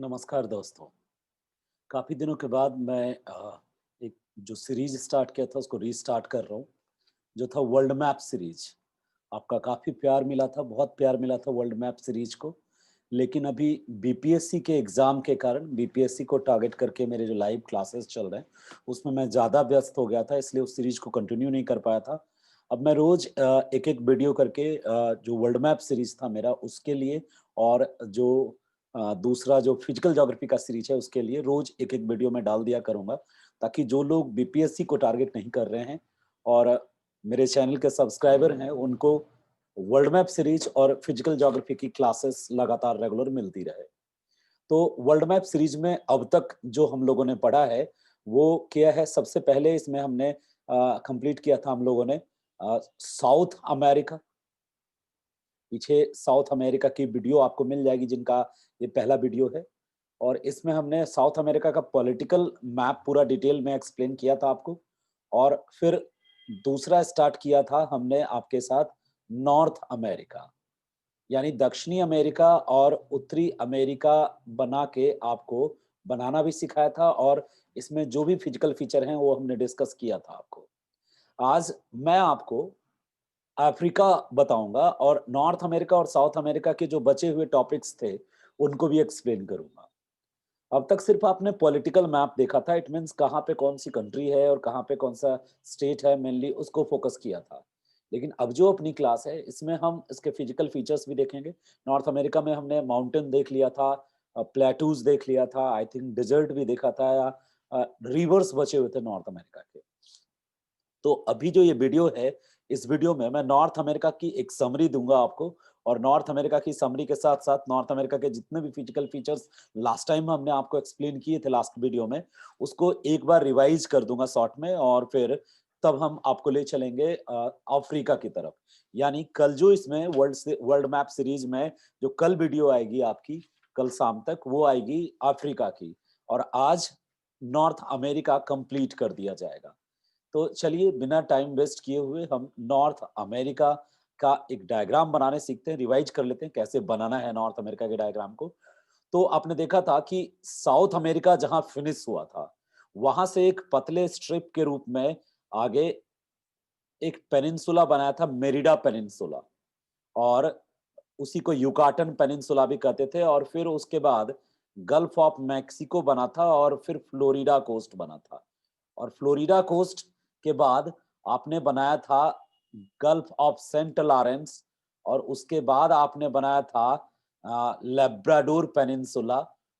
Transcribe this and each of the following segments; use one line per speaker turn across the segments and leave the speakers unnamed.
नमस्कार दोस्तों। काफ़ी दिनों के बाद मैं एक जो सीरीज़ स्टार्ट किया था उसको रीस्टार्ट कर रहा हूँ, जो था वर्ल्ड मैप सीरीज़। आपका काफ़ी प्यार मिला था, बहुत प्यार मिला था वर्ल्ड मैप सीरीज़ को। लेकिन अभी बीपीएससी के एग्ज़ाम के कारण बीपीएससी को टारगेट करके मेरे जो लाइव क्लासेस चल रहे हैं, उसमें मैं ज़्यादा व्यस्त हो गया था, इसलिए उस सीरीज़ को कंटिन्यू नहीं कर पाया था। अब मैं रोज़ एक-एक वीडियो करके जो वर्ल्ड मैप सीरीज़ था मेरा उसके लिए और जो दूसरा जो फिजिकल ज्योग्राफी का सीरीज है उसके लिए रोज एक-एक वीडियो मैं डाल दिया करूँगा, ताकि जो लोग बीपीएससी को टारगेट नहीं कर रहे हैं और मेरे चैनल के सब्सक्राइबर हैं, उनको वर्ल्ड मैप सीरीज और फिजिकल ज्योग्राफी की क्लासेस लगातार रेगुलर मिलती रहे। तो वर्ल्ड मैप सीरीज में अब तक जो हम लोगों ने पढ़ा है, वो क्या है सबसे पहले इसमें हमने कंप्लीट किया था हम लोगों ने साउथ अमेरिका। पीछे साउथ अमेरिका की वीडियो आपको मिल जाएगी जिनका ये पहला वीडियो है। और इसमें हमने साउथ अमेरिका का पॉलिटिकल मैप पूरा डिटेल में एक्सप्लेन किया था आपको। और फिर दूसरा स्टार्ट किया था हमने आपके साथ नॉर्थ अमेरिका, यानी दक्षिणी अमेरिका और उत्तरी अमेरिका बना के आपको बनाना भी सिखाया था और इसमें जो भी फिजिकल फीचर हैं वो हमने डिस्कस किया था आपको। आज मैं आपको अफ्रीका बताऊंगा और नॉर्थ अमेरिका और साउथ अमेरिका के जो बचे हुए टॉपिक्स थे उनको भी एक्सप्लेन करूंगा। अब तक सिर्फ आपने पॉलिटिकल मैप देखा था, इट मीन्स कहाँ पे कौन सी कंट्री है और कहाँ पे कौन सा स्टेट है, मेनली उसको फोकस किया था। लेकिन अब जो अपनी क्लास है इसमें हम इसके फिजिकल फीचर्स भी देखेंगे। नॉर्थ अमेरिका में हमने माउंटेन देख लिया था, प्लेटूज देख लिया था, आई थिंक डिजर्ट भी देखा था, या रिवर्स बचे हुए थे नॉर्थ अमेरिका के। तो अभी जो ये वीडियो है, इस वीडियो में मैं नॉर्थ अमेरिका की एक समरी दूँगा आपको और नॉर्थ अमेरिका की समरी के साथ-साथ नॉर्थ अमेरिका के जितने भी फिजिकल फीचर्स लास्ट टाइम हमने आपको एक्सप्लेन किए थे लास्ट वीडियो में, उसको एक बार रिवाइज़ कर दूँगा शॉर्ट में और फिर तब हम आपको ले चलेंगे अफ्रीका की तरफ। यानी कल जो इसमें वर्ल्ड मैप सीरीज़ में जो कल वीडियो आएगी आपकी, कल शाम तक वो आएगी अफ्रीका की और आज नॉर्थ अमेरिका कंप्लीट कर दिया जाएगा। तो चलिए बिना टाइम वेस्ट किए हुए हम नॉर्थ अमेरिका का एक डायग्राम बनाने सीखते हैं, रिवाइज कर लेते हैं कैसे बनाना है नॉर्थ अमेरिका के डायग्राम को। तो आपने देखा था कि साउथ अमेरिका जहां फिनिश हुआ था, वहां से एक पतले स्ट्रिप के रूप में आगे एक पेनिनसुला बनाया था, मेरिडा पेनिनसुला, और उसी को युकाटन पेनिनसुला भी कहते थे। और फिर उसके बाद गल्फ ऑफ मैक्सिको बना था और फिर फ्लोरिडा कोस्ट बना था। और फ्लोरिडा कोस्ट के बाद आपने बनाया था गल्फ ऑफ सेंट लॉरेंस और उसके बाद आपने बनाया था लेब्राडोर पेनिनसुला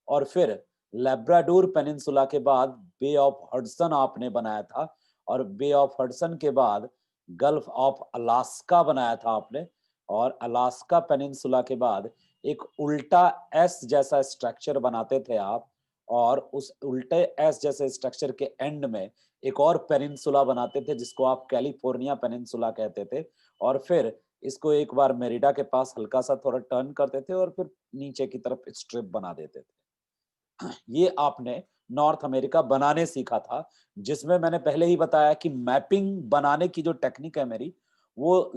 और फिर लेब्राडोर पेनिनसुला के बाद बे ऑफ हडसन आपने बनाया था और बे ऑफ हडसन के बाद गल्फ ऑफ अलास्का बनाया था आपने। और अलास्का पेनिनसुला के बाद एक उल्टा एस जैसा स्ट्रक्चर बनाते थे आप और उस उल्टे एस जैसे स्ट्रक्चर के एंड में एक और पेनिनसुला बनाते थे जिसको आप कैलिफोर्निया पेनिनसुला कहते थे। और फिर इसको एक बार मेरिडा के पास हल्का सा थोड़ा टर्न करते थे और फिर नीचे की तरफ स्ट्रिप बना देते थे। ये आपने नॉर्थ अमेरिका बनाने सीखा था, जिसमें मैंने पहले ही बताया कि मैपिंग बनाने की जो टेक्निक है मेरी, वो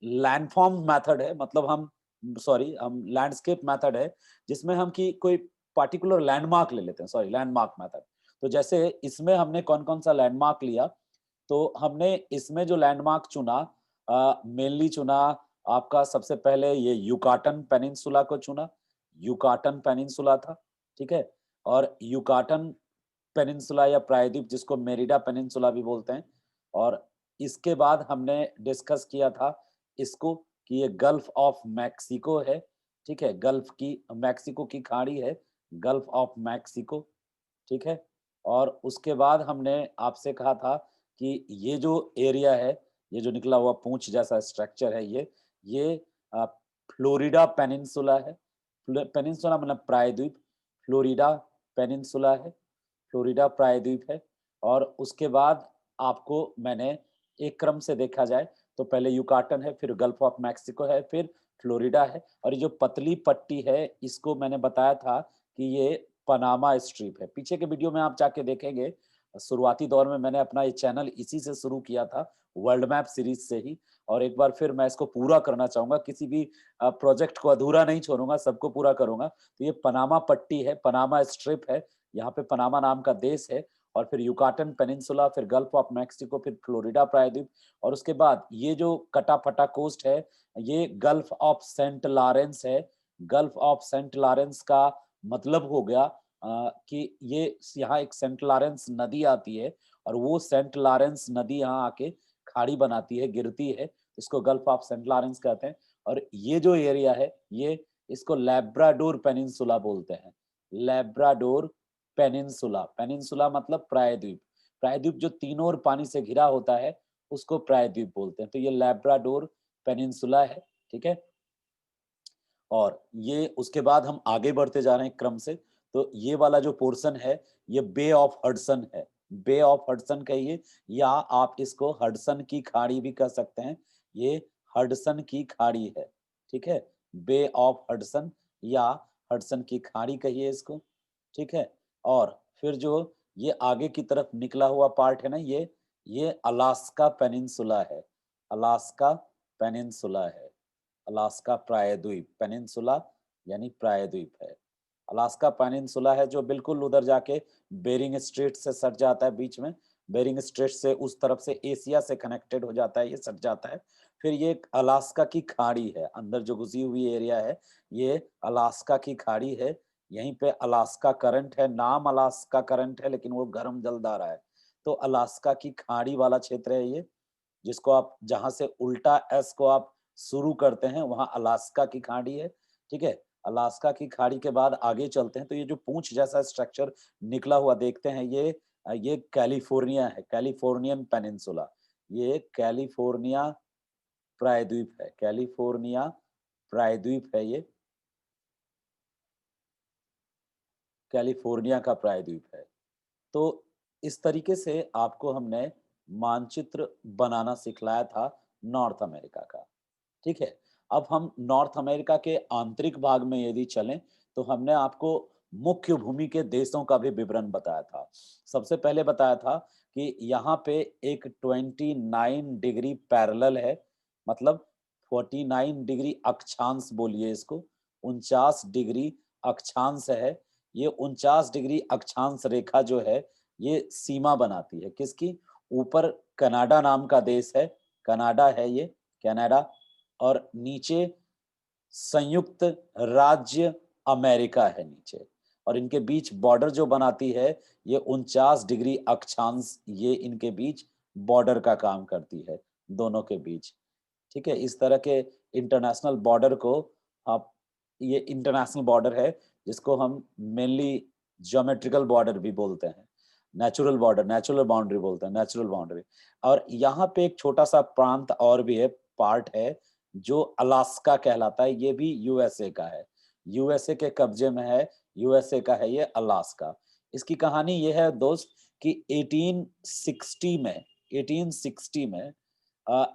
लैंडफॉर्म मेथड है, मतलब हम लैंडस्केप मेथड है, जिसमें हम की कोई पार्टिकुलर लैंडमार्क ले लेते हैं, सॉरी लैंडमार्क मेथड। तो जैसे इसमें हमने कौन-कौन सा लैंडमार्क लिया, तो हमने इसमें जो लैंडमार्क चुना, मेनली चुना आपका सबसे पहले ये युकाटन पेनिनसुला को चुना, युकाटन पेनिनसुला था, ठीक है? और युकाटन पेनिनसुला या प्रायद्वीप जिसको मेरिडा पेनिनसुला भी बोलते हैं। और इसके बाद हमने डिस्कस किया था इसको कि ये गल्फ ऑफ मैक्सिको है, ठीक है? गल्फ की मैक्सिको की खाड़ी है, गल्फ ऑफ मैक्सिको, ठीक है? और उसके बाद हमने आपसे कहा था कि ये जो एरिया है, ये जो निकला हुआ पूँछ जैसा स्ट्रक्चर है ये अ, फ्लोरिडा पेनिनसुला है। पेनिनसुला मतलब प्रायद्वीप, फ्लोरिडा पेनिनसुला है, फ्लोरिडा प्रायद्वीप है। और उसके बाद आपको मैंने एक क्रम से देखा जाए तो पहले युकाटन है, फिर गल्फ ऑफ मैक्सिको है, फिर फ्लोरिडा है और ये जो पतली पट्टी है इसको मैंने बताया था कि ये पनामा स्ट्रिप है। पीछे के वीडियो में आप जाके देखेंगे शुरुआती दौर में मैंने अपना ये चैनल इसी से शुरू किया था, वर्ल्ड मैप सीरीज से ही। और एक बार फिर मैं इसको पूरा करना चाहूंगा, किसी भी प्रोजेक्ट को अधूरा नहीं छोड़ूंगा, सबको पूरा करूंगा। तो ये पनामा पट्टी है, पनामा स्ट्रिप है, यहाँ पे पनामा नाम का देश है, और फिर युकाटन पेनिनसुला, फिर गल्फ ऑफ मैक्सिको, फिर फ्लोरिडा प्रायद्वीप, और उसके बाद ये जो कटा फटा कोस्ट है, ये गल्फ ऑफ सेंट लॉरेंस है। गल्फ ऑफ सेंट लॉरेंस का मतलब हो गया कि ये यहाँ एक सेंट लॉरेंस नदी आती है, और वो सेंट लॉरेंस नदी यहाँ आके खाड़ी बनाती है, गिरती है, इसको गल्फ ऑफ सेंट लॉरेंस कहते हैं। और ये जो एरिया है, ये इसको लैब्राडोर पेनिनसुला बोलते हैं। लैब्राडोर पेनिनसुला, पेनिनसुला मतलब प्रायद्वीप। प्रायद्वीप जो तीनों ओर पानी से घिरा होता है, उसको प्रायद्वीप बोलते हैं। तो ये लैब्राडोर पेनिनसुला है, ठीक है। और ये उसके बाद हम आगे बढ़ते जा रहे हैं क्रम से। तो ये वाला जो पोर्शन है, ये बे ऑफ हडसन है। बे ऑफ हडसन कहिए, या आप इसको हडसन की खाड़ी भी कह सकते हैं। ये हडसन की खाड़ी है, ठीक है। बे ऑफ हडसन या हडसन की खाड़ी कहिए इसको, ठीक है। और फिर जो ये आगे की तरफ निकला हुआ पार्ट है ना, ये अलास्का पेनिनसुला है। अलास्का पेनिनसुला है। अलास्का प्रायद्वीप, पेनिनसुला यानी प्रायद्वीप है। अलास्का पेनिनसुला है जो बिल्कुल उधर जाके बेरिंग स्ट्रेट से सट जाता है बीच में। बेरिंग स्ट्रेट से उस तरफ से एशिया से कनेक्टेड हो जाता है, ये सट जाता है। फिर ये एक अलास्का की खाड़ी है, अंदर जो घुसी हुई एरिया है, ये अलास्का की खाड़ी है। यहीं पे अलास्का करंट है, नाम अलास्का करंट है, लेकिन वो गर्म जलधारा है। तो अलास्का की खाड़ी वाला क्षेत्र है ये, जिसको आप जहां से उल्टा एस को आप शुरू करते हैं, वहां अलास्का की खाड़ी है, ठीक है। अलास्का की खाड़ी के बाद आगे चलते हैं, तो ये जो पूंछ जैसा स्ट्रक्चर निकला हुआ देखते हैं, ये कैलिफोर्निया है, कैलिफोर्नियन पेनिनसुला। ये कैलिफोर्निया प्रायद्वीप है, कैलिफोर्निया प्रायद्वीप है ये, कैलिफोर्निया का प्रायद्वीप है। तो इस तरीके से आपको हमने मानचित्र बनाना सिखलाया था नॉर्थ अमेरिका का, ठीक है। अब हम नॉर्थ अमेरिका के आंतरिक भाग में यदि चलें, तो हमने आपको मुख्य भूमि के देशों का भी विवरण बताया था। सबसे पहले बताया था कि यहाँ पे एक 29 डिग्री पैरेलल है, मतलब 49 डिग्री अक्षांश बोलिए इसको, 49 डिग्री अक्षांश है। ये 49 डिग्री अक्षांश रेखा जो है, ये सीमा बनाती है किसकी? ऊपर कनाडा नाम का देश है, कनाडा है ये, कनाडा। और नीचे संयुक्त राज्य अमेरिका है नीचे। और इनके बीच बॉर्डर जो बनाती है, ये 49 डिग्री अक्षांश, ये इनके बीच बॉर्डर का काम करती है, दोनों के बीच, ठीक है। इस तरह के इंटरनेशनल बॉर्डर को आप, ये इंटरनेशनल बॉर्डर है जिसको हम मेनली ज्योमेट्रिकल बॉर्डर भी बोलते हैं, नेचुरल बॉर्डर, नेचुरल बाउंड्री बोलते हैं, नेचुरल बाउंड्री। और यहाँ पे एक छोटा सा प्रांत और भी है, पार्ट है, जो अलास्का कहलाता है, ये भी यूएसए का है, यूएसए के कब्जे में है, यूएसए का है ये अलास्का। इसकी कहानी ये है दोस्त कि 1860 में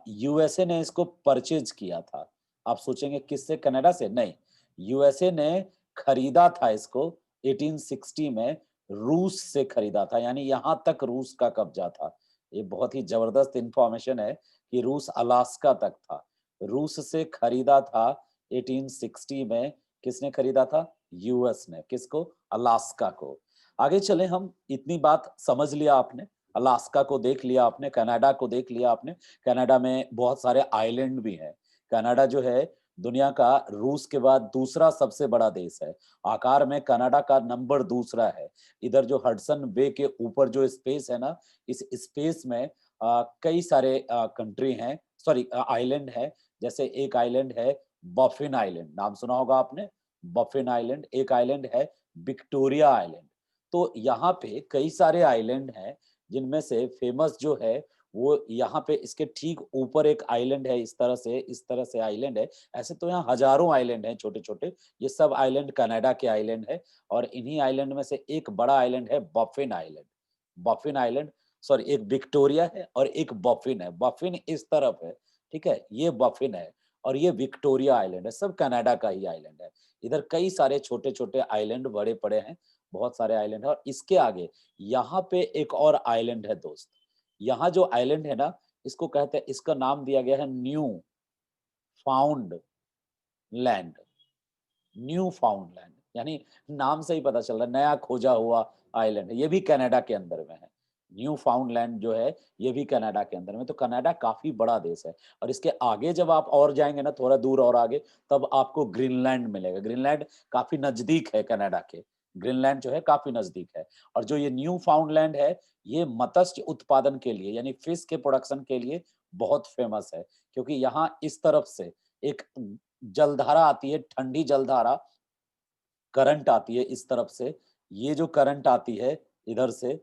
यूएसए ने इसको परचेज किया था। आप सोचेंगे किससे? कनाडा से? नहीं, यूएसए ने खरीदा था इसको 1860 में, रूस से खरीदा था, यानी यहां तक रूस का कब्जा था। ये बहुत ही जबरदस्त इंफॉर्मेशन है कि रूस अलास्का तक था। रूस से खरीदा था 1860 में। किसने खरीदा था? यूएस ने। किसको? अलास्का को। आगे चले हम, इतनी बात समझ लिया आपने, अलास्का को देख लिया आपने, कनाडा को देख लिया आपने। कनाडा में बहुत सारे आइलैंड भी हैं। कनाडा जो है दुनिया का रूस के बाद दूसरा सबसे बड़ा देश है। आकार में कनाडा का नंबर दूसरा है। इधर जो हडसन बे के ऊपर जो स्पेस है ना, इस स्पेस में कई सारे कंट्री हैं, सॉरी आइलैंड है। जैसे एक आइलैंड है बफिन आइलैंड, नाम सुना होगा आपने, बफिन आइलैंड। एक आइलैंड है विक्टोरिया आइलैंड। तो यहाँ पे कई सारे आइलैंड हैं, जिनमें से फेमस जो है वो यहाँ पे इसके ठीक ऊपर एक आइलैंड है, इस तरह से आइलैंड है। ऐसे तो यहाँ हजारों आइलैंड हैं छोटे छोटे, ये सब आइलैंड कनाडा के आइलैंड है। और इन्हीं आइलैंड में से एक बड़ा आइलैंड है बफिन आइलैंड। बफिन आइलैंड, सॉरी, एक विक्टोरिया है और एक बफिन है। बफिन इस तरफ है, ठीक है, ये बफिन है। और ये विक्टोरिया आइलैंड है, सब कनाडा का ही आइलैंड है। इधर कई सारे छोटे छोटे आइलैंड बड़े पड़े हैं, बहुत सारे आइलैंड है। और इसके आगे यहाँ पे एक और आइलैंड है दोस्त। यहाँ जो आइलैंड है ना, इसको कहते हैं, इसका नाम दिया गया है new found land. New found land यानी नाम से ही पता चल रहा है नया खोजा हुआ आइलैंड है। ये भी कनाडा के अंदर में है। न्यू फाउंड लैंड जो है ये भी कनाडा के अंदर में। तो कनाडा काफी बड़ा देश है। और इसके आगे जब आप और जाएंगे ना, थोड़ा दूर और आगे, तब आपको ग्रीनलैंड मिलेगा। ग्रीनलैंड काफी नजदीक है कनाडा के। ग्रीनलैंड जो है काफी नजदीक है। और जो ये न्यू फाउंड लैंड है, ये मत्स्य उत्पादन के लिए यानी फिश के प्रोडक्शन के लिए बहुत फेमस है। क्योंकि यहाँ इस तरफ से एक जलधारा आती है, ठंडी जलधारा, करंट आती है इस तरफ से। ये जो करंट आती है इधर से,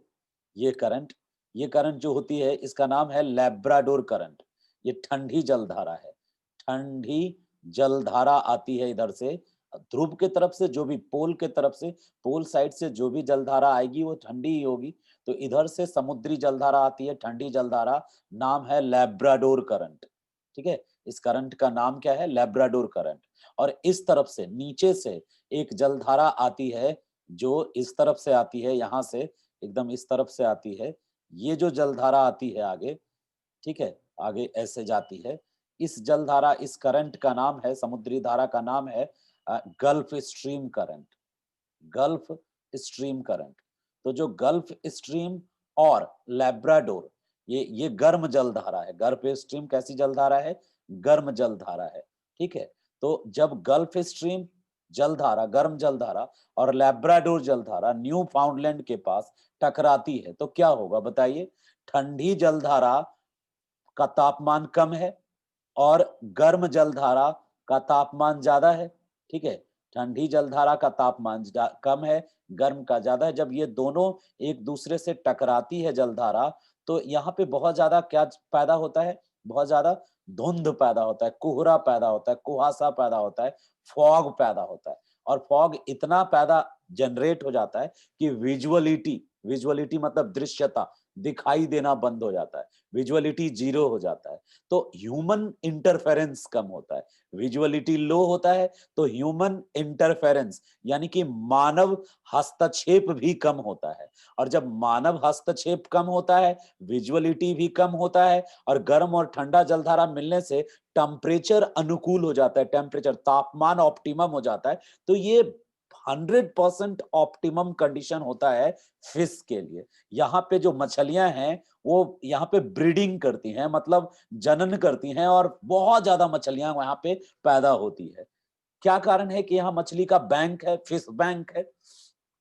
ये करंट जो होती है इसका नाम है लैब्राडोर करंट। ये ठंडी जलधारा है। ठंडी जलधारा आती है इधर से ध्रुव के तरफ से, जो भी पोल के तरफ से, पोल साइड से जो भी जलधारा आएगी वो ठंडी ही होगी। तो इधर से समुद्री जलधारा आती है, ठंडी जलधारा, नाम है लैब्राडोर करंट। ठीक है, इस करंट का नाम क्या है? Labrador current. और इस तरफ से नीचे से एक जलधारा आती है जो इस तरफ से आती है, यहाँ से एकदम इस तरफ से आती है। ये जो जलधारा आती है आगे, ठीक है, आगे ऐसे जाती है। इस जलधारा, इस करंट का नाम है, समुद्री धारा का नाम है gulf stream current. Gulf stream current. तो जो गल्फ स्ट्रीम और लैब्राडोर, ये गर्म जलधारा है। गल्फ स्ट्रीम कैसी जलधारा है? गर्म जलधारा है। ठीक है, तो जब गल्फ स्ट्रीम जलधारा, गर्म जलधारा, और लैब्राडोर जलधारा न्यू फाउंडलैंड के पास टकराती है तो क्या होगा बताइए? ठंडी जलधारा का तापमान कम है और गर्म जलधारा का तापमान ज्यादा है। ठीक है, ठंडी जलधारा का तापमान कम है, गर्म का ज्यादा है। जब ये दोनों एक दूसरे से टकराती है जलधारा, तो यहाँ पे बहुत ज्यादा क्या पैदा होता है? बहुत ज्यादा धुंध पैदा होता है, कोहरा पैदा होता है, कुहासा पैदा होता है, फॉग पैदा होता है। और फॉग इतना पैदा जनरेट हो जाता है कि विजुअलिटी, विजुअलिटी मतलब दृश्यता, दिखाई देना बंद हो जाता है, विजुअलिटी जीरो हो जाता है। तो ह्यूमन इंटरफेरेंस कम होता है। विजुअलिटी लो होता है तो ह्यूमन इंटरफेरेंस यानी कि मानव हस्तक्षेप भी कम होता है। और जब मानव हस्तक्षेप कम होता है, विजुअलिटी भी कम होता है, और गर्म और ठंडा जलधारा मिलने से टेम्परेचर अनुकूल हो जाता है, टेम्परेचर, तापमान ऑप्टिमम हो जाता है। तो ये 100% ऑप्टिमम कंडीशन होता है फिश के लिए। यहाँ पे जो मछलियां हैं वो यहाँ पे ब्रीडिंग करती हैं, मतलब जनन करती हैं, और बहुत ज्यादा मछलियां यहाँ पे पैदा होती है। क्या कारण है कि यहाँ मछली का बैंक है, फिश बैंक है,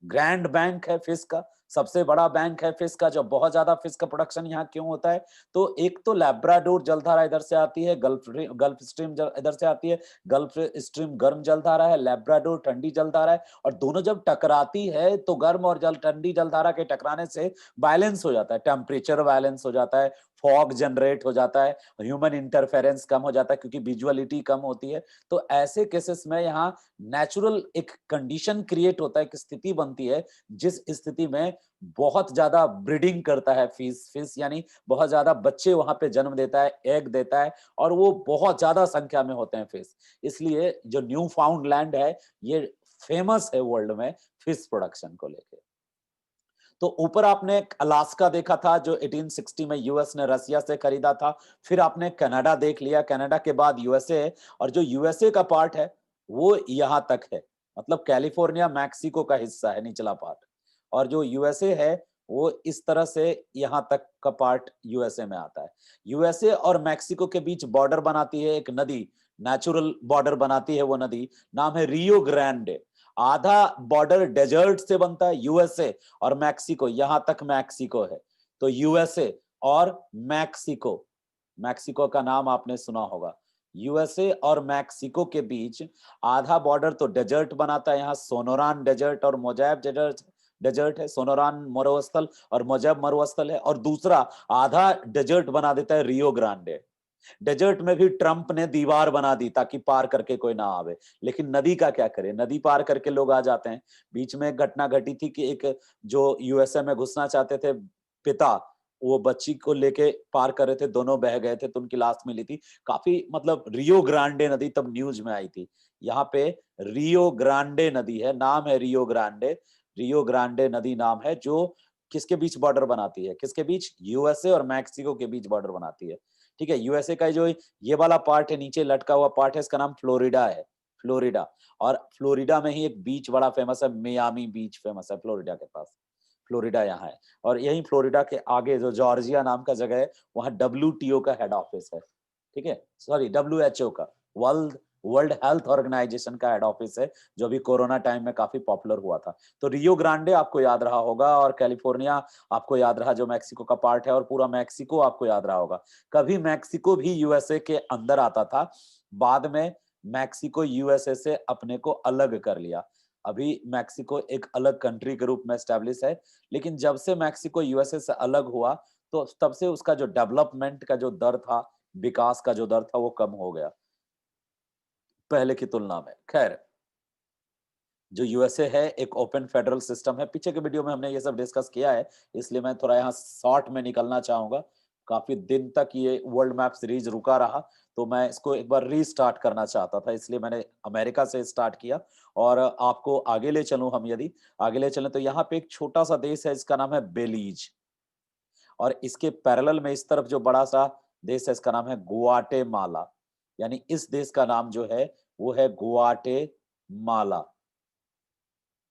ग्रैंड बैंक है फिश का, सबसे बड़ा बैंक है फिश का, जो बहुत ज्यादा फिश का प्रोडक्शन यहाँ क्यों होता है? तो एक तो लैब्राडोर जलधारा इधर से आती है, गल्फ स्ट्रीम इधर से आती है। गल्फ स्ट्रीम गर्म जलधारा है, लैब्राडोर ठंडी जलधारा है, और दोनों जब टकराती है तो गर्म और ठंडी जलधारा के टकराने से बैलेंस हो जाता है, टेम्परेचर बैलेंस हो जाता है, फॉग जनरेट हो जाता है, ह्यूमन इंटरफेरेंस कम हो जाता है क्योंकि विजुअलिटी कम होती है। तो ऐसे केसेस में यहाँ नेचुरल एक कंडीशन क्रिएट होता है, एक स्थिति बनती है जिस स्थिति में बहुत ज्यादा ब्रीडिंग करता है फिश। फिश यानी बहुत ज्यादा बच्चे वहां पे जन्म देता है, एग देता है, और वो बहुत ज्यादा संख्या में होते हैं फिश। इसलिए जो न्यू फाउंड लैंड है ये फेमस है वर्ल्ड में फिश प्रोडक्शन को लेके। तो ऊपर आपने अलास्का देखा था जो 1860 में यूएस ने रसिया से खरीदा था। फिर आपने कनाडा देख लिया, कनाडा के बाद यूएसए, और जो यूएसए का पार्ट है वो यहाँ तक है, मतलब कैलिफोर्निया मैक्सिको का हिस्सा है निचला पार्ट। और जो यूएसए है वो इस तरह से यहाँ तक का पार्ट यूएसए में आता है। यूएसए और मैक्सिको के बीच बॉर्डर बनाती है एक नदी, नेचुरल बॉर्डर बनाती है वो नदी, नाम है रियो ग्रांडे। आधा बॉर्डर डेजर्ट से बनता है, यूएसए और मैक्सिको, यहां तक मैक्सिको है। तो यूएसए और मैक्सिको, मैक्सिको का नाम आपने सुना होगा। यूएसए और मैक्सिको के बीच आधा बॉर्डर तो डेजर्ट बनाता है, यहाँ सोनोरान डेजर्ट और मोजाब डेजर्ट है। सोनोरान मरुस्थल और मोजाब मरुस्थल है, और दूसरा आधा डेजर्ट बना देता है रियो ग्रांडे। डेजर्ट में भी ट्रंप ने दीवार बना दी ताकि पार करके कोई ना आवे, लेकिन नदी का क्या करे? नदी पार करके लोग आ जाते हैं। बीच में एक घटना घटी थी कि एक जो यूएसए में घुसना चाहते थे पिता, वो बच्ची को लेके पार कर रहे थे, दोनों बह गए थे तो उनकी लाश मिली थी। काफी मतलब रियो ग्रांडे नदी तब न्यूज में आई थी। यहाँ पे रियो ग्रांडे नदी है, नाम है रियो ग्रांडे। रियो ग्रांडे नदी नाम है जो किसके बीच बॉर्डर बनाती है, किसके बीच? यूएसए और मैक्सिको के बीच बॉर्डर बनाती है। ठीक है, यूएसए का जो ये वाला पार्ट है, नीचे लटका हुआ पार्ट है, इसका नाम फ्लोरिडा है, फ्लोरिडा। और फ्लोरिडा में ही एक बीच बड़ा फेमस है, मियामी बीच फेमस है फ्लोरिडा के पास। फ्लोरिडा यहाँ है। और यही फ्लोरिडा के आगे जो जॉर्जिया नाम का जगह है, वहाँ डब्ल्यूटीओ का हेड ऑफिस है। ठीक है, सॉरी डब्ल्यूएचओ का, वर्ल्ड वर्ल्ड हेल्थ ऑर्गेनाइजेशन का हेड ऑफिस है, जो अभी कोरोना टाइम में काफी पॉपुलर हुआ था। तो रियो ग्रांडे आपको याद रहा होगा, और कैलिफोर्निया आपको याद रहा जो मैक्सिको का पार्ट है, और पूरा मैक्सिको आपको याद रहा होगा। कभी मैक्सिको भी यूएसए के अंदर आता था, बाद में मैक्सिको यूएसए से अपने को अलग कर लिया। अभी मैक्सिको एक अलग कंट्री के रूप में एस्टेब्लिश है, लेकिन जब से मैक्सिको यूएसए से अलग हुआ, तो तब से उसका जो डेवलपमेंट का जो दर था, विकास का जो दर था, वो कम हो गया पहले की तुलना में। खैर, जो यूएसए है एक ओपन फेडरल सिस्टम है। पीछे के वीडियो में हमने ये सब डिस्कस किया है, इसलिए मैं थोड़ा यहाँ शॉर्ट में निकलना चाहूंगा। काफी दिन तक ये वर्ल्ड मैप सीरीज रुका रहा, तो मैं इसको एक बार रीस्टार्ट करना चाहता था, इसलिए मैंने अमेरिका से स्टार्ट किया। और आपको आगे ले चलूं, हम यदि आगे ले चलें, तो यहाँ पे एक छोटा सा देश है, इसका नाम है बेलीज। और इसके पैरेलल में इस तरफ जो बड़ा सा देश है, इसका नाम है गुआटेमाला। यानी इस देश का नाम जो है वो है गुआटेमाला।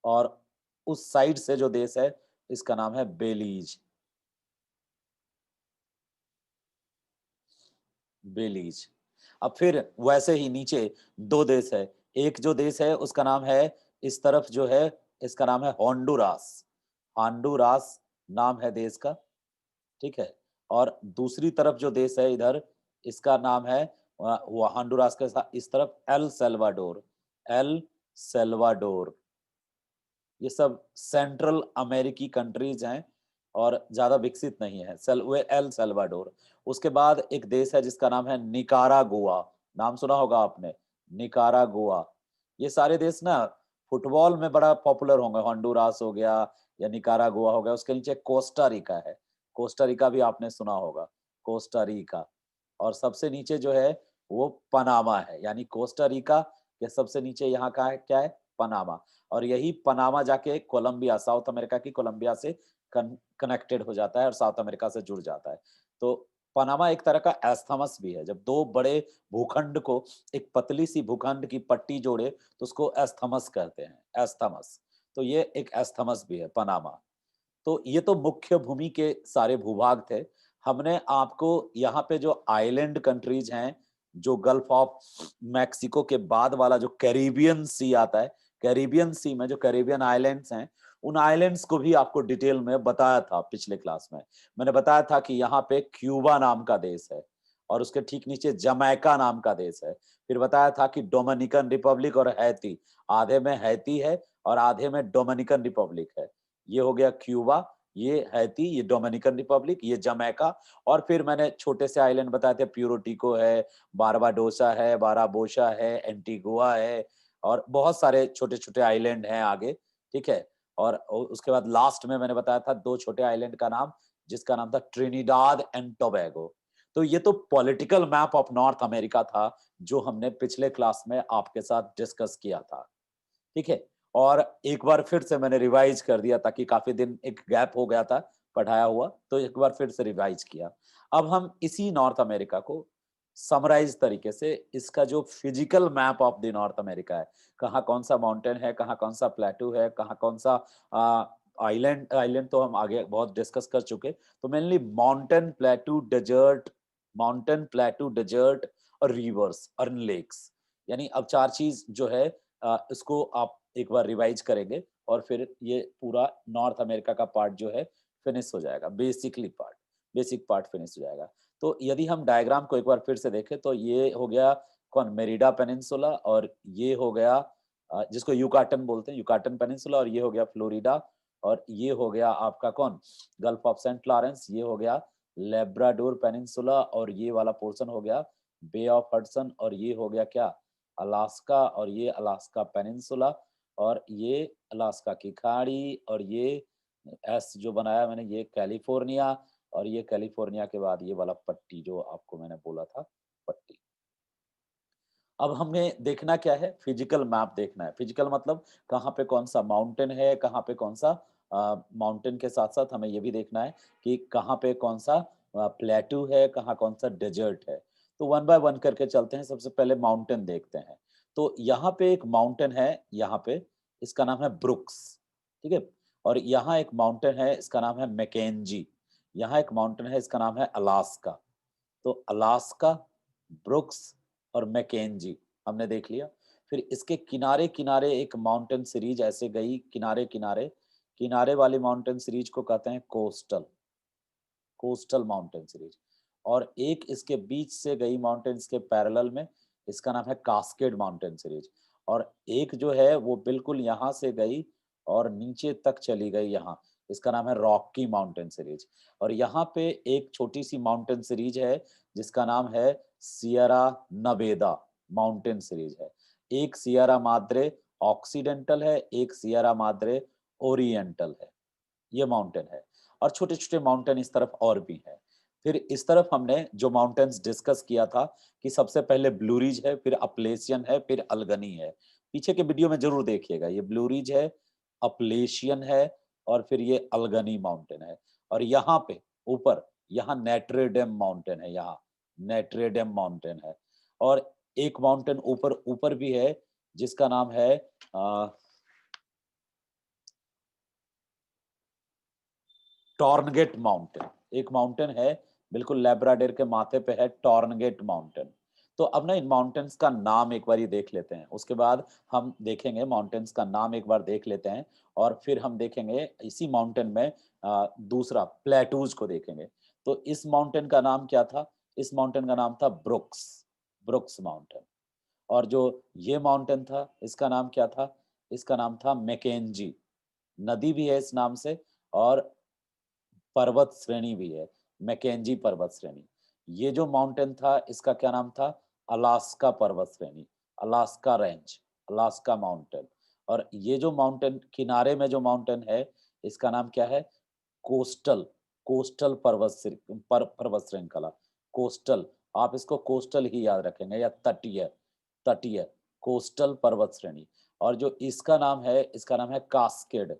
और उस साइड से जो देश है, इसका नाम है बेलीज। बेलीज। अब फिर वैसे ही नीचे दो देश है। एक जो देश है उसका नाम है, इस तरफ जो है, इसका नाम है होंडुरास। होंडुरास नाम है देश का। ठीक है। और दूसरी तरफ जो देश है इधर, इसका नाम है वो होंडुरास के साथ इस तरफ एल सल्वाडोर। El Salvador. ये सब सेंट्रल अमेरिकी कंट्रीज हैं और ज्यादा विकसित नहीं है। वे एल सल्वाडोर। उसके बाद एक देश है जिसका नाम है निकारागुआ। नाम सुना होगा आपने, निकारागुआ। ये सारे देश ना फुटबॉल में बड़ा पॉपुलर होंगे। होंडुरास हो गया या निकारागुआ हो गया। उसके नीचे कोस्टा रिका है। कोस्टा रिका भी आपने सुना होगा, कोस्टा रिका। और सबसे नीचे जो है वो पनामा है। यानी कोस्टा रिका के सबसे नीचे यहाँ का है, क्या है? पनामा। और यही पनामा जाके कोलंबिया, साउथ अमेरिका की कोलंबिया से कनेक्टेड हो जाता है और साउथ अमेरिका से जुड़ जाता है। तो पनामा एक तरह का एस्थमस भी है। जब दो बड़े भूखंड को एक पतली सी भूखंड की पट्टी जोड़े तो उसको एस्थमस कहते हैं, एस्थमस। तो ये एक एस्थमस भी है पनामा। तो ये तो मुख्य भूमि के सारे भूभाग थे। हमने आपको यहाँ पे जो आइलैंड कंट्रीज हैं, जो गल्फ ऑफ मैक्सिको के बाद वाला जो कैरिबियन सी आता है, कैरिबियन सी में जो कैरिबियन आइलैंड्स हैं, उन आइलैंड्स को भी आपको डिटेल में बताया था पिछले क्लास में। मैंने बताया था कि यहाँ पे क्यूबा नाम का देश है, और उसके ठीक नीचे जमैका नाम का देश है। फिर बताया था कि डोमिनिकन रिपब्लिक और हैती, आधे में हैती है और आधे में डोमिनिकन रिपब्लिक है। ये हो गया क्यूबा, ये हैती, ये डोमिनिकन रिपब्लिक, ये जमैका। और फिर मैंने छोटे से आइलैंड बताए थे, प्यूरोटिको है, बारबाडोसा है, बाराबोसा है, एंटीगुआ है, और बहुत सारे छोटे-छोटे आइलैंड हैं आगे। ठीक है। और उसके बाद लास्ट में मैंने बताया था दो छोटे आइलैंड का नाम, जिसका नाम था ट्रिनिडाद एंड टोबैगो। तो ये तो political map of north America था, जो हमने पिछले क्लास में आपके साथ डिस्कस किया था। ठीक है। और एक बार फिर से मैंने रिवाइज कर दिया, ताकि काफी दिन एक गैप हो गया था पढ़ाया हुआ, तो एक बार फिर से रिवाइज किया। अब हम इसी नॉर्थ अमेरिका को समराइज तरीके से, इसका जो physical map of the north America है, कहाँ कौन सा माउंटेन है, कहाँ कौन सा प्लेटू है, कहाँ कौन सा आइलैंड, आइलैंड तो हम आगे बहुत डिस्कस कर चुके। तो mainly mountain, plateau, desert, mountain, plateau, desert और रिवर्स और लेक्स। यानी अब चार चीज जो है, इसको आप एक बार रिवाइज करेंगे, और फिर ये पूरा नॉर्थ अमेरिका का पार्ट जो है फिनिश हो जाएगा। Basically part, basic part finish हो जाएगा। तो यदि हम डायग्राम को एक बार फिर से देखें, तो ये हो गया कौन, मेरिडा पेनिनसुला, और ये हो गया जिसको युकाटन बोलते हैं, युकाटन पेनिनसुला, और ये हो गया फ्लोरिडा, और ये हो गया आपका कौन, गल्फ ऑफ सेंट लॉरेंस, ये हो गया लेब्राडोर पेनिनसुला, और ये वाला पोर्शन हो गया बे ऑफ हडसन, और ये हो गया क्या, अलास्का, और ये अलास्का पेनिनसुला, और ये अलास्का की खाड़ी, और ये एस जो बनाया मैंने, ये कैलिफोर्निया, और ये कैलिफोर्निया के बाद ये वाला पट्टी जो आपको मैंने बोला था, पट्टी। अब हमें देखना क्या है, फिजिकल मैप देखना है। फिजिकल मतलब कहाँ पे कौन सा माउंटेन है, कहाँ पे कौन सा माउंटेन के साथ साथ हमें ये भी देखना है कि कहाँ पे कौन सा प्लेटू है, कहाँ कौन सा डेजर्ट है। तो वन बाय वन करके चलते हैं। सबसे पहले माउंटेन देखते हैं। तो यहाँ पे एक माउंटेन है, यहाँ पे इसका नाम है ब्रुक्स, ठीक है। और यहाँ एक माउंटेन है, इसका नाम है मैकेंजी। यहाँ एक माउंटेन है, इसका नाम है अलास्का। तो अलास्का, ब्रुक्स और मैकेंजी हमने देख लिया। फिर इसके किनारे-किनारे एक माउंटेन सीरीज ऐसे गई किनारे-किनारे, किनारे वाली माउंटेन सीरीज को कहते हैं कोस्टल, कोस्टल माउंटेन सीरीज। और एक इसके बीच से गई माउंटेन्स के पैरेलल में, इसका नाम है कास्केड माउंटेन सीरीज। और एक जो है वो बिल्कुल यहाँ से गई और नीचे तक चली गई यहाँ, इसका नाम है रॉकी माउंटेन सीरीज। और यहाँ पे एक छोटी सी माउंटेन सीरीज है जिसका नाम है सियरा नवेदा माउंटेन सीरीज है। एक सियरा माद्रे ऑक्सीडेंटल है, एक सियरा माद्रे ओरिएंटल है, ये माउंटेन है। और छोटे-छोटे माउंटेन इस तरफ और भी हैं। फिर इस तरफ हमने जो माउंटेन्स डिस्कस किया था कि सबसे पहले ब्लू रिज है, फिर अपलेशियन है, फिर अल्गनी है। पीछे के वीडियो में ज़रूर देखिएगा, ये ब्लू रिज है, अपलेशियन है और फिर ये अल्गनी माउंटेन है। और यहाँ पे ऊपर, यहाँ नेट्रेडेम माउंटेन है, यहाँ नेट्रेडेम माउंटेन है। और एक माउंटेन ऊपर ऊपर भी है जिसका नाम है अ टॉर्नगेट माउंटेन। एक माउंटेन है बिल्कुल लेब्राडोर के माथे पे है, टॉर्नगेट माउंटेन। तो अब ना इन माउंटेन्स का नाम एक बार ये देख लेते हैं, उसके बाद हम देखेंगे माउंटेन्स का नाम एक बार देख लेते हैं। और फिर हम देखेंगे इसी माउंटेन में दूसरा प्लेटूज को देखेंगे। तो इस माउंटेन का नाम क्या था? इस माउंटेन का नाम था ब्रुक्स, ब्रुक्स माउंटेन। और जो ये माउंटेन था इसका नाम क्या था? इसका नाम था मैकेंजी। नदी भी है इस नाम से और पर्वत श्रेणी भी है, मैकेंजी पर्वत श्रेणी। ये जो माउंटेन था इसका क्या नाम था? अलास्का पर्वत श्रेणी, अलास्का रेंज, अलास्का माउंटेन। और ये जो माउंटेन किनारे में जो माउंटेन है इसका नाम क्या है? कोस्टल, कोस्टल पर्वत श्रृंखला, कोस्टल। आप इसको कोस्टल ही याद रखेंगे या तटीय, तटीय, कोस्टल पर्वत श्रेणी। और जो इसका नाम है, इसका नाम है कास्केड,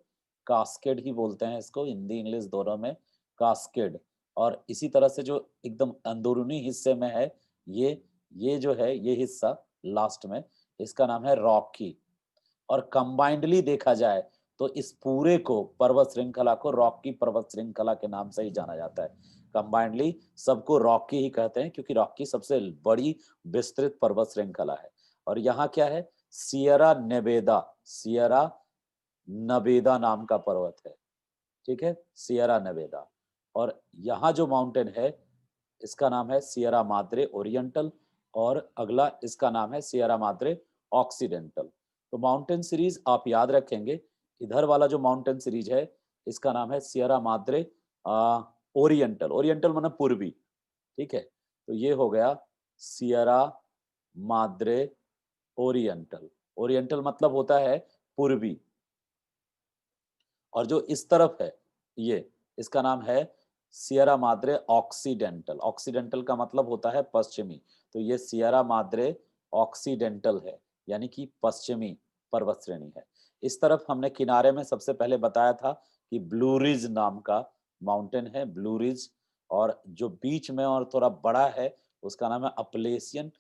कास्केड ही बोलते हैं इसको, हिंदी इंग्लिश दोनों में कास्केड। और इसी तरह से जो एकदम अंदरूनी हिस्से में है, ये जो है ये हिस्सा लास्ट में, इसका नाम है रॉकी। और कंबाइंडली देखा जाए तो इस पूरे को पर्वत श्रृंखला को रॉकी पर्वत श्रृंखला के नाम से ही जाना जाता है। कंबाइंडली सबको रॉकी ही कहते हैं क्योंकि रॉकी सबसे बड़ी विस्तृत पर्वत श्रृंखला है। और यहाँ क्या है? सियरा नेवेदा, सियरा नवेदा नाम का पर्वत है, ठीक है, सियरा नेवेदा। और यहाँ जो माउंटेन है इसका नाम है सियरा माद्रे ओरिएंटल और अगला इसका नाम है सियरा माद्रे ऑक्सीडेंटल। तो माउंटेन सीरीज आप याद रखेंगे, इधर वाला जो माउंटेन सीरीज है इसका नाम है सियरा माद्रे ओरिएंटल, ओरिएंटल मतलब पूर्वी, ठीक है। तो ये हो गया सियरा माद्रे ओरिएंटल, ओरिएंटल मतलब होता है पूर्वी। और जो इस तरफ है ये, इसका नाम है सियरा माद्रे ऑक्सीडेंटल, ऑक्सीडेंटल का मतलब होता है पश्चिमी। तो ये सियरा माद्रे ऑक्सीडेंटल है, यानी कि पश्चिमी पर्वत श्रेणी है। इस तरफ हमने किनारे में सबसे पहले बताया था कि ब्लू रिज नाम का माउंटेन है, ब्लू रिज। और जो बीच में और थोड़ा बड़ा है उसका नाम है अपलेशियन।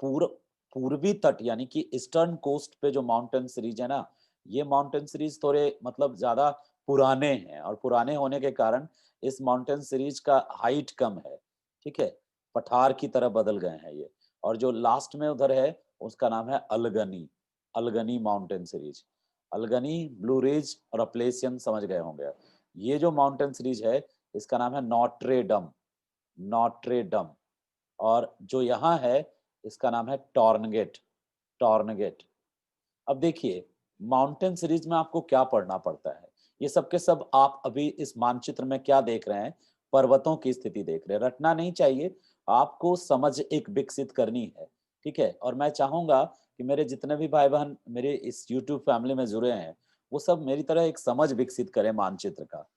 पूर्व पूर्वी तट यानी कि ईस्टर्न कोस्ट पे जो माउंटेन सीरीज है ना, ये माउंटेन सीरीज थोड़े मतलब ज्यादा पुराने हैं और पुराने होने के कारण इस माउंटेन सीरीज का हाइट कम है, ठीक है, पठार की तरह बदल गए हैं ये। और जो लास्ट में उधर है उसका नाम है अलगनी, अलगनी माउंटेन सीरीज। अलगनी, ब्लू रिज और अपलेशियन समझ गए होंगे। ये जो माउंटेन सीरीज है इसका नाम है नॉट्रेडम, नॉट्रेडम। और जो यहाँ है इसका नाम है टॉर्नगेट, टॉर्नगेट। अब देखिए माउंटेन सीरीज में आपको क्या पढ़ना पड़ता है? ये सब के सब आप अभी इस मानचित्र में क्या देख रहे हैं? पर्वतों की स्थिति देख रहे हैं। रटना नहीं चाहिए, आपको समझ एक विकसित करनी है, ठीक है। और मैं चाहूंगा कि मेरे जितने भी भाई बहन मेरे इस यूट्यूब फैमिली में जुड़े हैं वो सब मेरी तरह एक समझ विकसित करें मानचित्र का,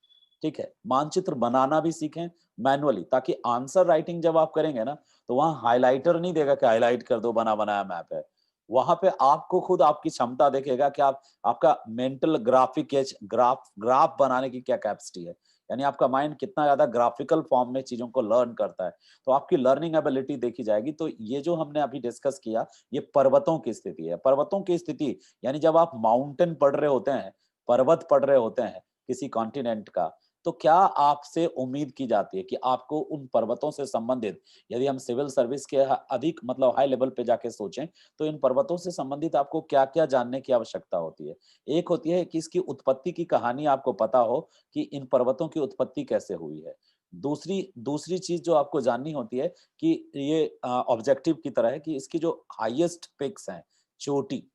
ठीक है। मानचित्र बनाना भी सीखें मैनुअली, ताकि आंसर राइटिंग जब आप करेंगे ना तो वहां हाइलाइटर नहीं देगा कि हाईलाइट कर दो, बना बनाया मैप है। वहां पे आपको खुद आपकी क्षमता देखेगा कि आप आपका मेंटल ग्राफिक ग्राफ बनाने की क्या कैपेसिटी है, यानी आपका माइंड कितना ज्यादा ग्राफिकल फॉर्म में चीजों को लर्न करता है। तो आपकी लर्निंग एबिलिटी देखी जाएगी। तो ये जो हमने अभी डिस्कस किया, ये पर्वतों की स्थिति है। पर्वतों की स्थिति यानी जब आप माउंटेन पढ़ रहे होते हैं, पर्वत पढ़ रहे होते हैं किसी कॉन्टिनेंट का, तो क्या आपसे उम्मीद की जाती है कि आपको उन पर्वतों से संबंधित, यदि हम सिविल सर्विस के अधिक मतलब हाई लेवल पे जाके सोचें, तो इन पर्वतों से संबंधित आपको क्या-क्या जानने की आवश्यकता होती है? एक होती है कि इसकी उत्पत्ति की कहानी आपको पता हो कि इन पर्वतों की उत्पत्ति कैसे हुई है। दूसरी दूसरी चीज़ जो आपको जाननी होती है कि ये ऑब्जेक्टिव की तरह है कि इसकी जो हाईएस्ट पिक्स हैं, चोटी,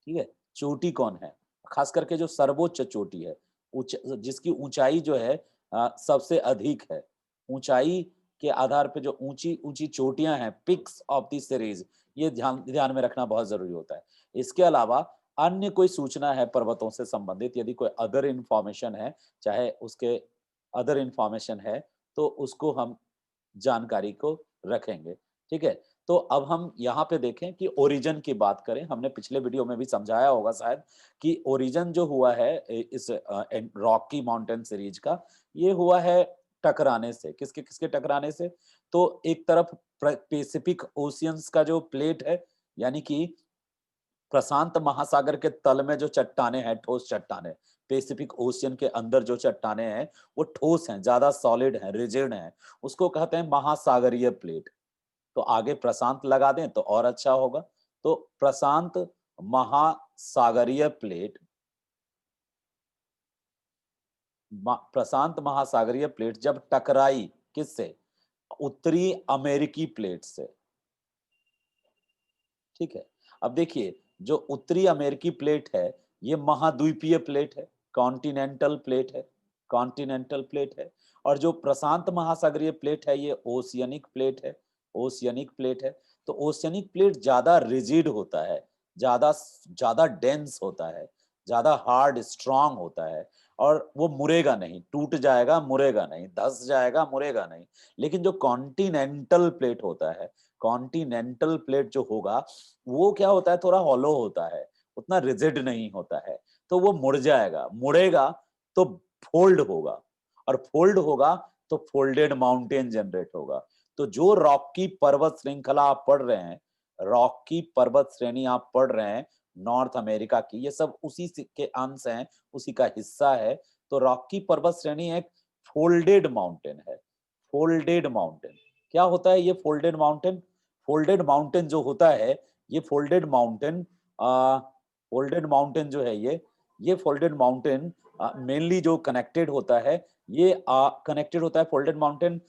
ठीक है? चोटी कौन है? खास करके जो सर्वोच्च चोटी है, जिसकी ऊँचाई जो है सबसे अधिक है। ऊँचाई के आधार पे जो ऊँची-ऊँची चोटियाँ हैं, पिक्स ऑफ द सीरीज़, ये ध्यान ध्यान में रखना बहुत ज़रूरी होता है। इसके अलावा अन्य कोई सूचना है पर्वतों से संबंधित, यदि कोई अदर इन्फॉर्मेशन है, चाहे उसके अदर इन्फॉर्मेशन है, तो उसको हम जानकारी को रखेंगे, ठीक है? तो अब हम यहाँ पे देखें कि ओरिजिन की बात करें, हमने पिछले वीडियो में भी समझाया होगा शायद कि ओरिजिन जो हुआ है इस रॉकी माउंटेन सीरीज का, ये हुआ है टकराने से। किसके टकराने से? तो एक तरफ पैसिफिक ओशियंस का जो प्लेट है, यानी कि प्रशांत महासागर के तल में जो चट्टानें हैं, ठोस चट्टानें, पैसिफिक ओशियन के अंदर जो चट्टानें हैं, वो ठोस हैं, ज्यादा सॉलिड हैं, रिजिड हैं, उसको कहते हैं महासागरीय प्लेट। तो आगे प्रशांत लगा दें तो और अच्छा होगा। तो प्रशांत महासागरीय प्लेट, प्रशांत महासागरीय प्लेट जब टकराई किससे? उत्तरी अमेरिकी प्लेट से, ठीक है। अब देखिए, जो उत्तरी अमेरिकी प्लेट है, ये महाद्वीपीय प्लेट है, कॉन्टिनेंटल प्लेट है, कॉन्टिनेंटल प्लेट है। और जो प्रशांत महासागरीय प्लेट है, ये ओशियनिक प्लेट है, ओशियनिक प्लेट है। तो ओशियनिक प्लेट ज्यादा रिजिड होता है, ज्यादा ज्यादा डेंस होता है, ज्यादा हार्ड स्ट्रांग होता है, और वो मुड़ेगा नहीं, टूट जाएगा मुड़ेगा नहीं, धंस जाएगा मुड़ेगा नहीं। लेकिन जो कॉन्टिनेंटल प्लेट होता है, कॉन्टिनेंटल प्लेट जो होगा, वो क्या होता है, थोड़ा हॉलो होता है, उतना रिजिड नहीं होता है, तो वो मुड़ जाएगा, मुड़ेगा तो फोल्ड होगा, और फोल्ड होगा तो फोल्डेड माउंटेन जनरेट होगा। तो जो रॉक की पर्वत श्रृंखला आप पढ़ रहे हैं, रॉक की पर्वत श्रेणी आप पढ़ रहे हैं नॉर्थ अमेरिका की, ये सब उसी के अंश हैं, उसी का हिस्सा है। तो रॉक की पर्वत श्रेणी एक फोल्डेड माउंटेन है, फोल्डेड माउंटेन। क्या होता है ये फोल्डेड माउंटेन? फोल्डेड माउंटेन जो होता है, ये फोल्डेड माउंटेन फोल्डेड माउंटेन जो है, ये फोल्डेड माउंटेन मेनली जो कनेक्टेड होता है, ये कनेक्टेड होता है फोल्डेड माउंटेन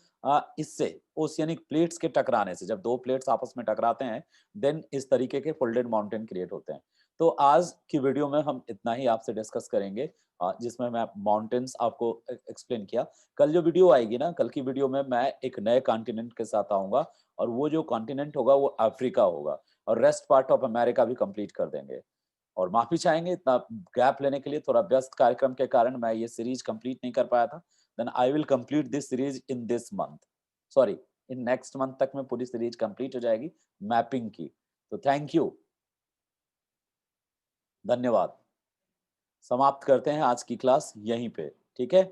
इससे ओशियनिक प्लेट्स के टकराने से। जब दो प्लेट्स आपस में टकराते हैं, देन इस तरीके के फोल्डेड माउंटेन क्रिएट होते हैं। तो आज की वीडियो में हम इतना ही आपसे डिस्कस करेंगे, जिसमें मैं माउंटेन्स आपको एक्सप्लेन किया। कल जो वीडियो आएगी ना, कल की वीडियो में मैं एक नए कॉन्टिनेंट के साथ आऊंगा, और वो जो कॉन्टिनेंट होगा वो अफ्रीका होगा, और रेस्ट पार्ट ऑफ अमेरिका भी कंप्लीट कर देंगे। और माफी चाहेंगे इतना गैप लेने के लिए, थोड़ा व्यस्त कार्यक्रम के कारण मैं ये सीरीज कंप्लीट नहीं कर पाया था। Then I will complete this series in this month, sorry, in next month तक में पूरी सीरीज कंप्लीट हो जाएगी मैपिंग की। तो थैंक यू, धन्यवाद। समाप्त करते हैं आज की क्लास यहीं पे, ठीक है।